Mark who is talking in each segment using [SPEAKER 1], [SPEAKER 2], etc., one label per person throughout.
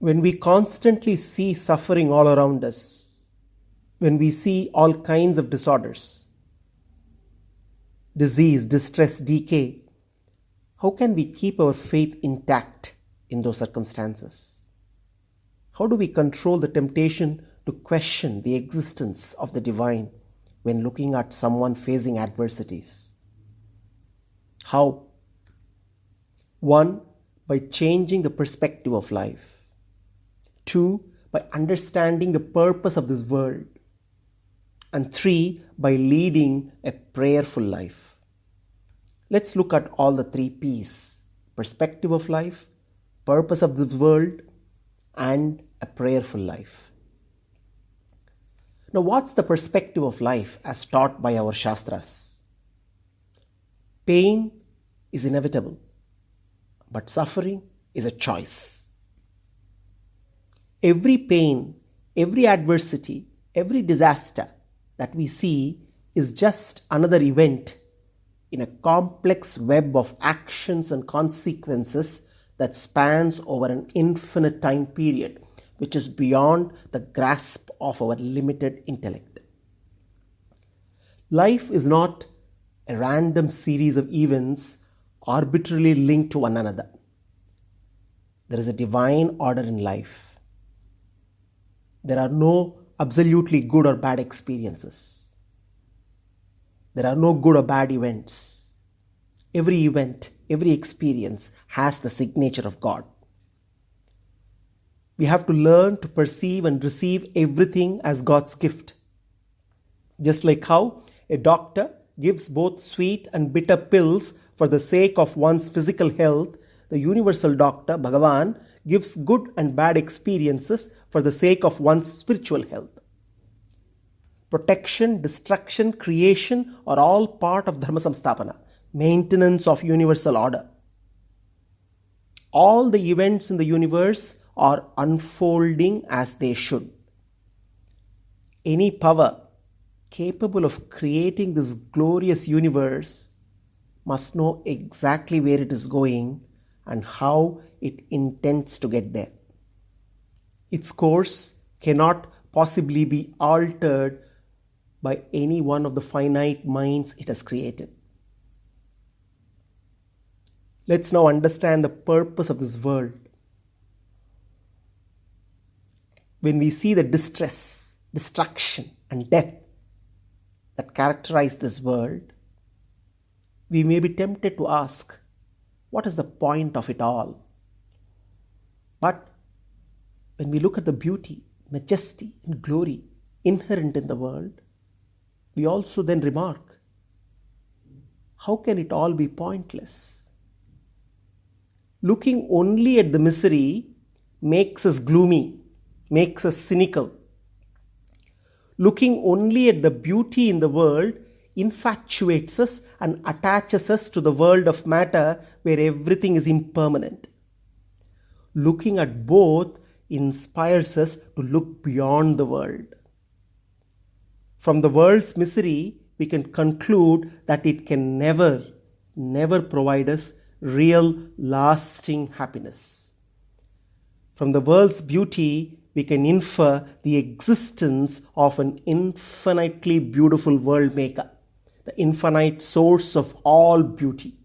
[SPEAKER 1] When we constantly see suffering all around us, when we see all kinds of disorders, disease, distress, decay, how can we keep our faith intact in those circumstances? How do we control the temptation to question the existence of the divine when looking at someone facing adversities? How? One, by changing the perspective of life. Two, by understanding the purpose of this world. And three, by leading a prayerful life. Let's look at all the three P's: perspective of life, purpose of this world, and a prayerful life. Now, what's the perspective of life as taught by our Shastras? Pain is inevitable, but suffering is a choice. Every pain, every adversity, every disaster that we see is just another event in a complex web of actions and consequences that spans over an infinite time period, which is beyond the grasp of our limited intellect. Life is not a random series of events arbitrarily linked to one another. There is a divine order in life. There are no absolutely good or bad experiences. There are no good or bad events. Every event, every experience has the signature of God. We have to learn to perceive and receive everything as God's gift. Just like how a doctor gives both sweet and bitter pills for the sake of one's physical health, the universal doctor, Bhagavan, gives good and bad experiences for the sake of one's spiritual health. Protection, destruction, creation are all part of Dharma Samstapana, maintenance of universal order. All the events in the universe are unfolding as they should. Any power capable of creating this glorious universe must know exactly where it is going and how it intends to get there. Its course cannot possibly be altered by any one of the finite minds it has created. Let's now understand the purpose of this world. When we see the distress, destruction, and death that characterize this world, we may be tempted to ask, what is the point of it all? But when we look at the beauty, majesty, and glory inherent in the world, we also then remark, how can it all be pointless? Looking only at the misery makes us gloomy, makes us cynical. Looking only at the beauty in the world infatuates us and attaches us to the world of matter where everything is impermanent. Looking at both inspires us to look beyond the world. From the world's misery, we can conclude that it can never provide us real, lasting happiness. From the world's beauty, we can infer the existence of an infinitely beautiful world maker, the infinite source of all beauty.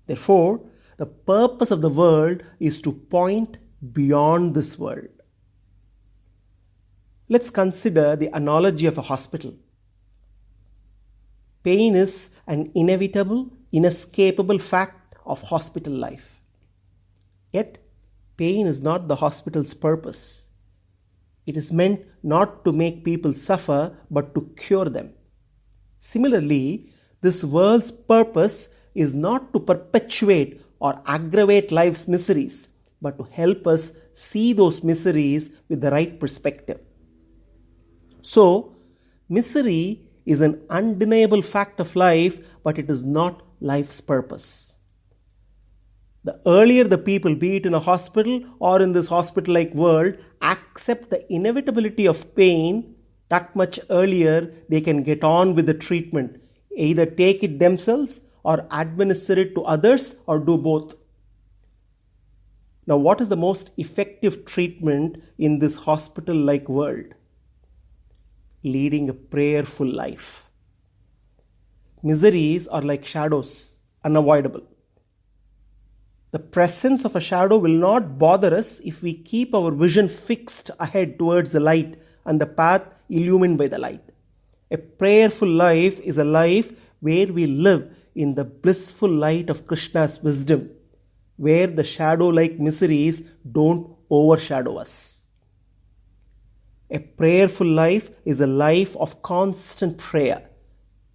[SPEAKER 1] Therefore, the purpose of the world is to point beyond this world. Let's consider the analogy of a hospital. Pain is an inevitable, inescapable fact of hospital life. Yet, pain is not the hospital's purpose. It is meant not to make people suffer, but to cure them. Similarly, this world's purpose is not to perpetuate or aggravate life's miseries, but to help us see those miseries with the right perspective. So, misery is an undeniable fact of life, but it is not life's purpose. The earlier the people, be it in a hospital or in this hospital-like world, accept the inevitability of pain, that much earlier they can get on with the treatment, either take it themselves or administer it to others or do both. Now, what is the most effective treatment in this hospital-like world? Leading a prayerful life. Miseries are like shadows, unavoidable. The presence of a shadow will not bother us if we keep our vision fixed ahead towards the light and the path illumined by the light. A prayerful life is a life where we live in the blissful light of Krishna's wisdom, where the shadow-like miseries don't overshadow us. A prayerful life is a life of constant prayer,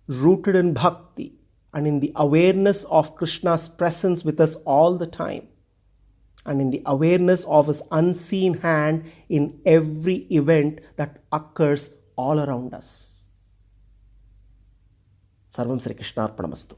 [SPEAKER 1] rooted in bhakti and in the awareness of Krishna's presence with us all the time, and in the awareness of his unseen hand in every event that occurs all around us. Sarvam Sri Krishnarpanamastu.